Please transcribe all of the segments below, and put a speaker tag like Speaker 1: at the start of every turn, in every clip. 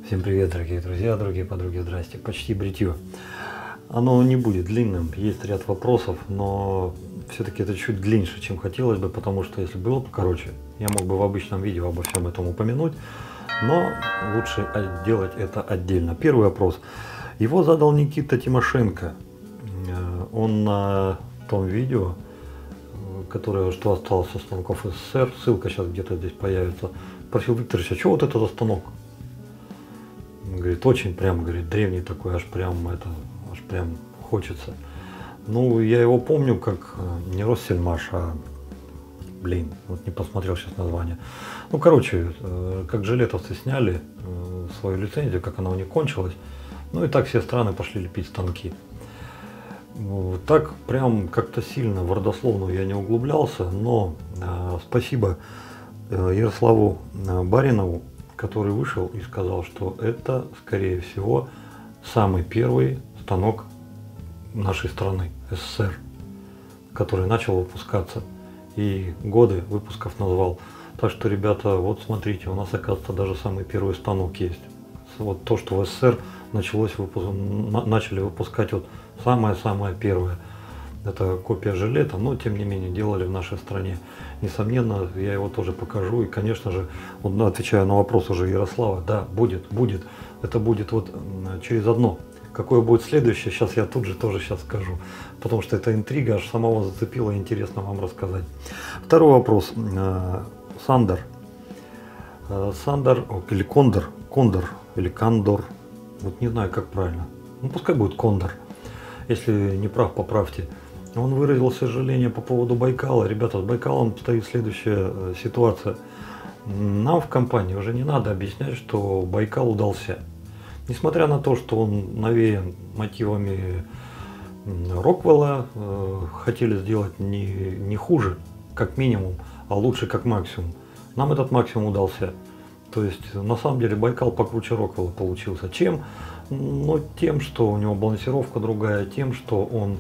Speaker 1: Всем привет, дорогие друзья, дорогие подруги, здрасте. Почти бритье. Оно не будет длинным, есть ряд вопросов, но все-таки это чуть длиннее, чем хотелось бы, потому что если было бы короче, я мог бы в обычном видео обо всем этом упомянуть, но лучше делать это отдельно. Первый вопрос. Его задал Никита Тимошенко. Он на том видео, которое что осталось со станков СССР, ссылка сейчас где-то здесь появится, спросил: Викторович, а что вот это за станок? Говорит, очень прям, говорит, древний такой, аж прям хочется. Ну, я его помню как не Россельмаш, а, вот не посмотрел сейчас название. Ну, короче, как жилетовцы сняли свою лицензию, как она у них кончилась, ну и так все страны пошли лепить станки. Так прям как-то сильно в родословную я не углублялся, но спасибо Ярославу Баринову, который вышел и сказал, что это, скорее всего, самый первый станок нашей страны, СССР, который начал выпускаться. И годы выпусков назвал. Так что, ребята, вот смотрите, у нас, оказывается, даже самый первый станок есть. Вот то, что в СССР начали выпускать вот самое-самое первое. Это копия жилета, но тем не менее делали в нашей стране. Несомненно, я его тоже покажу. И, конечно же, вот, отвечая на вопрос уже Ярослава, да, будет. Это будет вот через одно. Какое будет следующее, сейчас я тут же тоже сейчас скажу. Потому что это интрига, аж самого зацепила, и интересно вам рассказать. Второй вопрос. Сандер. Сандер или Кондор. Кондор или Кандор. Вот не знаю, как правильно. Ну, пускай будет Кондор. Если не прав, поправьте. Он выразил сожаление по поводу Байкала. Ребята, с Байкалом стоит следующая ситуация. Нам в компании уже не надо объяснять, что Байкал удался. Несмотря на то, что он навеян мотивами Роквелла, хотели сделать не хуже, как минимум, а лучше, как максимум. Нам этот максимум удался. То есть, на самом деле, Байкал покруче Роквелла получился. Чем? Ну, тем, что у него балансировка другая, тем, что он,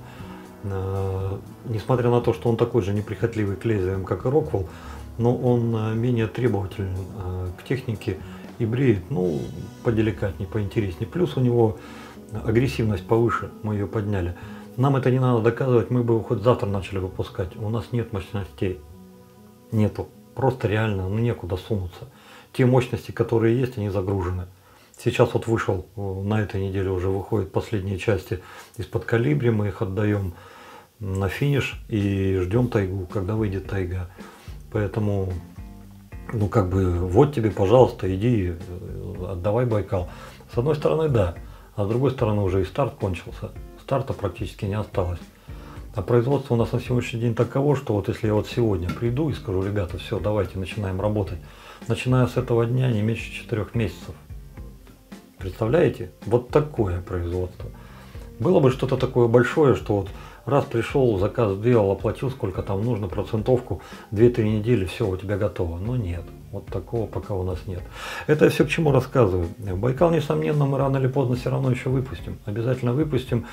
Speaker 1: несмотря на то, что он такой же неприхотливый к лезвиям, как и Роквелл, но он менее требователен к технике и бреет, ну, поделикатнее, поинтереснее. Плюс у него агрессивность повыше, мы ее подняли. Нам это не надо доказывать, мы бы его хоть завтра начали выпускать. У нас нет мощностей. Нету. Просто реально, ну, некуда сунуться. Те мощности, которые есть, они загружены. Сейчас вот вышел, на этой неделе уже выходят последние части из-под калибри, мы их отдаем на финиш и ждем тайгу, когда выйдет тайга. Поэтому, ну, как бы, вот тебе, пожалуйста, иди, отдавай Байкал. С одной стороны, да, а с другой стороны уже и старт кончился, старта практически не осталось. А производство у нас на сегодняшний день таково, что вот если я вот сегодня приду и скажу: ребята, все, давайте начинаем работать, начиная с этого дня не меньше 4 месяцев. Представляете? Вот такое производство. Было бы что-то такое большое, что вот раз пришел, заказ сделал, оплатил, сколько там нужно, процентовку, 2-3 недели, все, у тебя готово. Но нет, вот такого пока у нас нет. Это я все к чему рассказываю. Байкал, несомненно, мы рано или поздно все равно еще выпустим. Обязательно выпустим.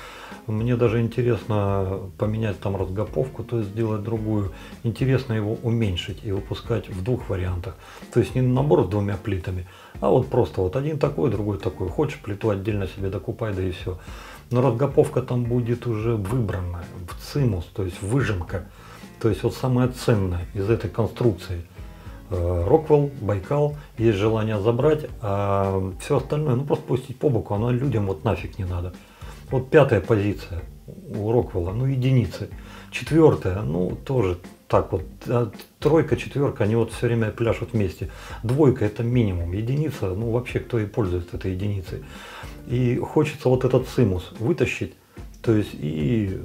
Speaker 1: Мне даже интересно поменять там разгоповку, то есть сделать другую. Интересно его уменьшить и выпускать в 2 вариантах. То есть не набор с 2 плитами, а вот просто вот один такой, другой такой. Хочешь плиту отдельно себе докупай, да и все. Но разгоповка там будет уже выбрана в цимус, то есть выжимка. То есть вот самое ценное из этой конструкции. Роквелл, Байкал, есть желание забрать, а все остальное, ну, просто пустить по боку, оно людям вот нафиг не надо. Вот 5-я позиция у Роквелла, ну, единицы. 4-я, ну, тоже так вот. 3-ка, 4-ка, они вот все время пляшут вместе. 2-ка это минимум. Единица, ну, вообще кто и пользуется этой единицей. И хочется вот этот цимус вытащить, то есть и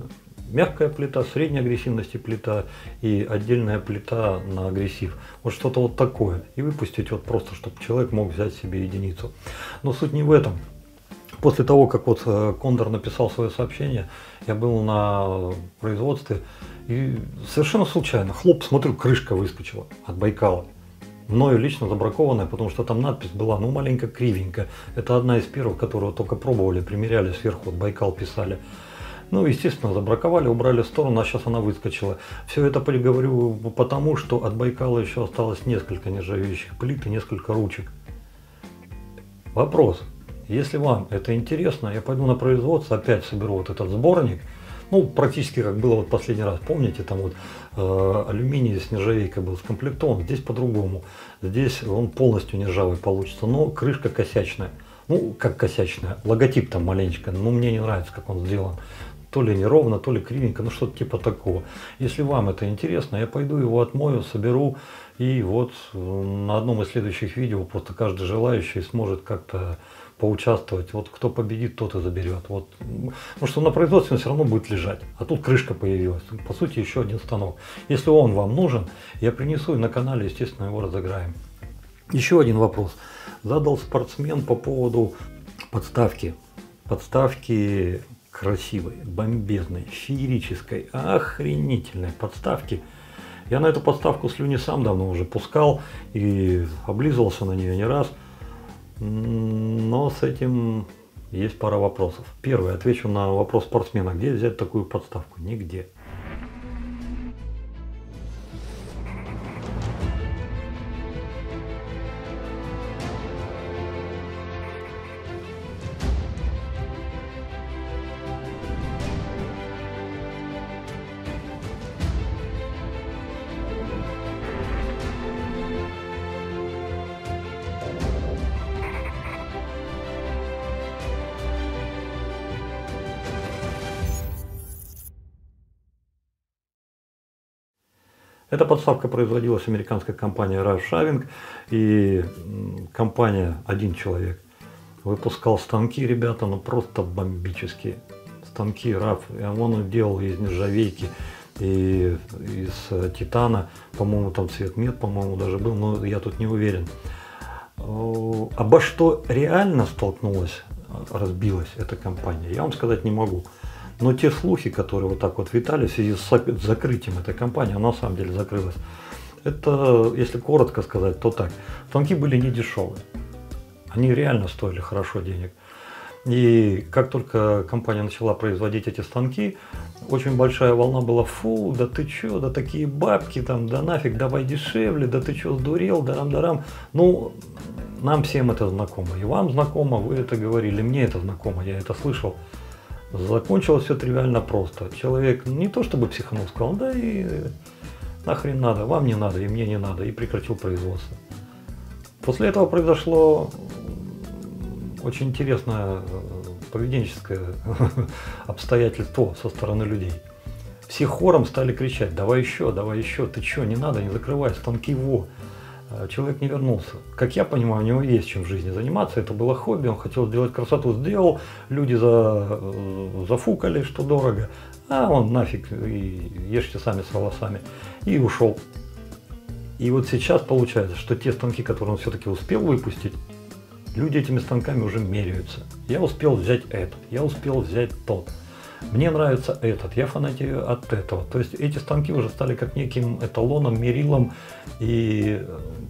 Speaker 1: мягкая плита, средней агрессивности плита и отдельная плита на агрессив. Вот что-то вот такое. И выпустить вот просто, чтобы человек мог взять себе единицу. Но суть не в этом. После того, как вот Кондор написал свое сообщение, я был на производстве и совершенно случайно, хлоп, смотрю, крышка выскочила от Байкала. Мною лично забракованная, потому что там надпись была, ну, маленько кривенькая. Это одна из первых, которую только пробовали, примеряли сверху, вот Байкал писали. Ну, естественно, забраковали, убрали в сторону, а сейчас она выскочила. Все это говорю потому, что от Байкала еще осталось нержавеющих плит и несколько ручек. Вопрос. Если вам это интересно, я пойду на производство, опять соберу вот этот сборник. Ну, практически как было вот последний раз, помните, там вот алюминий с нержавейкой был скомплектован, здесь по-другому. Здесь он полностью нержавый получится, но крышка косячная. Ну, как косячная, логотип там маленечко, но мне не нравится, как он сделан. То ли неровно, то ли кривенько, ну что-то типа такого. Если вам это интересно, я пойду его отмою, соберу, и вот на одном из следующих видео просто каждый желающий сможет как-то поучаствовать. Вот кто победит, тот и заберет. Вот. Потому что на производстве он все равно будет лежать. А тут крышка появилась. По сути, еще один станок. Если он вам нужен, я принесу и на канале, естественно, его разыграем. Еще один вопрос. Задал спортсмен по поводу подставки. Подставки красивой, бомбезной, феерической, охренительной подставки. Я на эту подставку слюни сам давно уже пускал и облизывался на нее не раз. Но с этим есть пара вопросов. Первый, отвечу на вопрос спортсмена. Где взять такую подставку? Нигде. Эта подставка производилась американской компанией RAF Shaving, и компания, один человек, выпускал станки, ребята, ну просто бомбические. Станки RAF, он их делал из нержавейки и из титана, по-моему, там цвет мед, по-моему, даже был, но я тут не уверен. Обо что реально столкнулась, разбилась эта компания, я вам сказать не могу. Но те слухи, которые вот так вот витали в связи с закрытием этой компании, она на самом деле закрылась. Это, если коротко сказать, то так. Станки были не дешевые. Они реально стоили хорошо денег. И как только компания начала производить эти станки, очень большая волна была: фу, да ты чё, да такие бабки, там, да нафиг, давай дешевле, да ты чё, сдурел, дарам-дарам. Ну, нам всем это знакомо. И вам знакомо, вы это говорили, мне это знакомо, я это слышал. Закончилось все тривиально просто. Человек не то чтобы психанул, сказал: да и нахрен надо, вам не надо, и мне не надо, и прекратил производство. После этого произошло очень интересное поведенческое обстоятельство со стороны людей. Все хором стали кричать: давай еще, ты что, не надо, не закрывай, станки во. Человек не вернулся. Как я понимаю, у него есть чем в жизни заниматься, это было хобби, он хотел сделать красоту, сделал, люди зафукали, что дорого, а он нафиг, и ешьте сами с волосами, и ушел. И вот сейчас получается, что те станки, которые он все-таки успел выпустить, люди этими станками уже меряются. Я успел взять этот, я успел взять тот. Мне нравится этот, я фанатею от этого. То есть эти станки уже стали как неким эталоном, мерилом и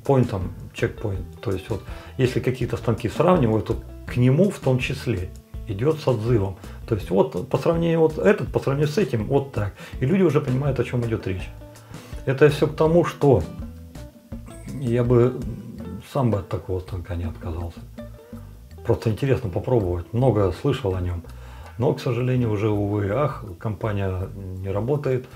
Speaker 1: поинтом, чекпоинт. То есть вот если какие-то станки сравнивают, то к нему в том числе идет с отзывом. То есть вот по сравнению вот этот, по сравнению с этим, вот так. И люди уже понимают, о чем идет речь. Это все к тому, что я бы сам бы от такого станка не отказался. Просто интересно попробовать. Много слышал о нем. Но, к сожалению, уже, увы, ах, компания не работает,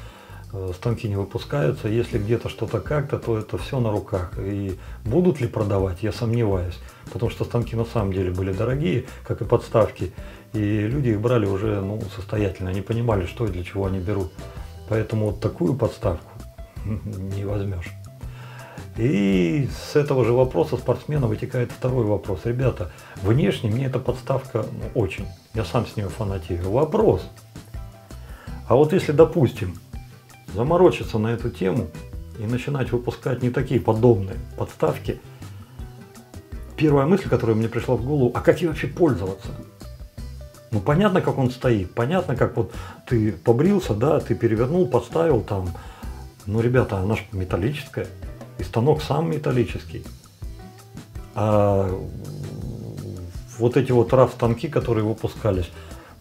Speaker 1: станки не выпускаются. Если где-то что-то как-то, то это все на руках. И будут ли продавать, я сомневаюсь. Потому что станки на самом деле были дорогие, как и подставки. И люди их брали уже состоятельно, они понимали, что и для чего они берут. Поэтому вот такую подставку не возьмешь. И с этого же вопроса спортсмена вытекает второй вопрос. Ребята, внешне мне эта подставка очень. Я сам с нее фанатею. Вопрос. А вот если, допустим, заморочиться на эту тему и начинать выпускать не такие подобные подставки, первая мысль, которая мне пришла в голову: а как ей вообще пользоваться? Ну, понятно, как он стоит, понятно, как вот ты побрился, да, ты перевернул, подставил там. Ну, ребята, она же металлическая. И станок сам металлический. А вот эти вот RAF станки, которые выпускались,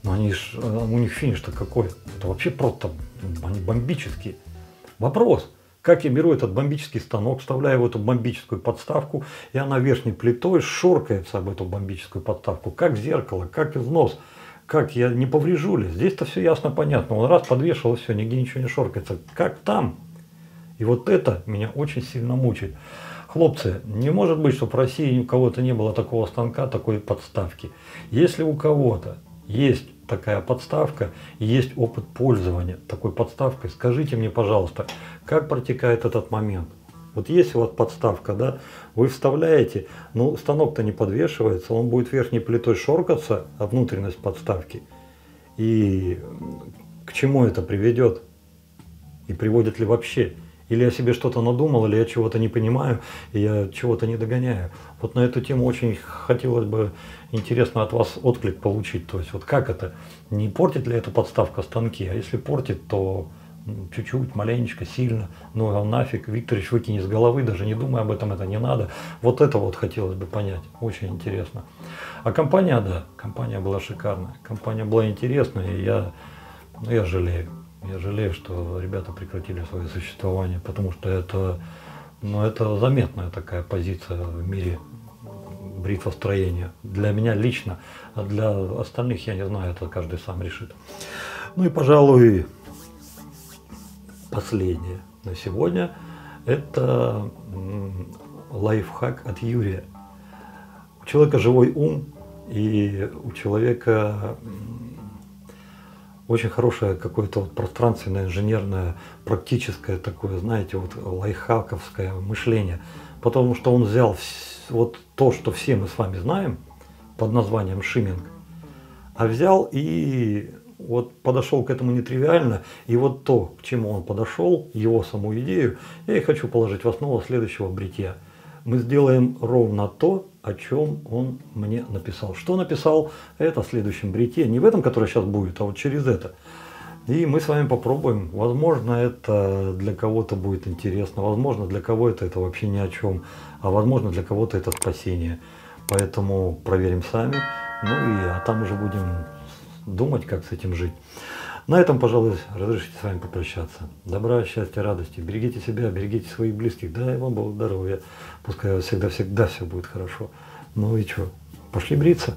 Speaker 1: у них финиш-то какой? Это вообще просто, они бомбические. Вопрос, Как я беру этот бомбический станок, вставляю в эту бомбическую подставку, и она верхней плитой шоркается об эту бомбическую подставку, как зеркало, как износ, как я не поврежу ли. Здесь-то все ясно, понятно. Он раз подвешал, и все, нигде ничего не шоркается. Как там? И вот это меня очень сильно мучает. Хлопцы, не может быть, что в России у кого-то не было такого станка, такой подставки. Если у кого-то есть такая подставка и есть опыт пользования такой подставкой, скажите мне, пожалуйста, как протекает этот момент. Вот есть у вас подставка, да, вы вставляете, но станок-то не подвешивается, он будет верхней плитой шоркаться, а внутренность подставки. И к чему это приведет? И приводит ли вообще? Или я себе что-то надумал, или я чего-то не понимаю, и я чего-то не догоняю. Вот на эту тему очень хотелось бы интересно от вас отклик получить. То есть вот как это? Не портит ли эта подставка станки? А если портит, то чуть-чуть, маленечко, сильно. Ну а нафиг, Викторович, выкини с головы, даже не думай об этом, это не надо. Вот это вот хотелось бы понять. Очень интересно. А компания, да, компания была шикарная. Компания была интересная, и я жалею. Я жалею, что ребята прекратили свое существование, потому что это заметная такая позиция в мире бритвостроения. Для меня лично, а для остальных, я не знаю, это каждый сам решит. Ну и, пожалуй, последнее на сегодня – это лайфхак от Юрия. У человека живой ум, и у человека очень хорошее какое-то вот пространственное, инженерное, практическое такое, знаете, вот лайфхаковское мышление. Потому что он взял вот то, что все мы с вами знаем, под названием шимминг, а взял и вот подошел к этому нетривиально. И вот то, к чему он подошел, его саму идею, я и хочу положить в основу следующего бритья. Мы сделаем ровно то, о чем он мне написал. Что написал, это в следующем бритье. Не в этом, который сейчас будет, а вот через это. И мы с вами попробуем. Возможно, это для кого-то будет интересно. Возможно, для кого-то это вообще ни о чем. А возможно, для кого-то это спасение. Поэтому проверим сами. А там уже будем думать, как с этим жить. На этом, пожалуй, разрешите с вами попрощаться. Добра, счастья, радости. Берегите себя, берегите своих близких. Дай вам Бог здоровья. Пускай всегда-всегда все будет хорошо. Ну и что, пошли бриться.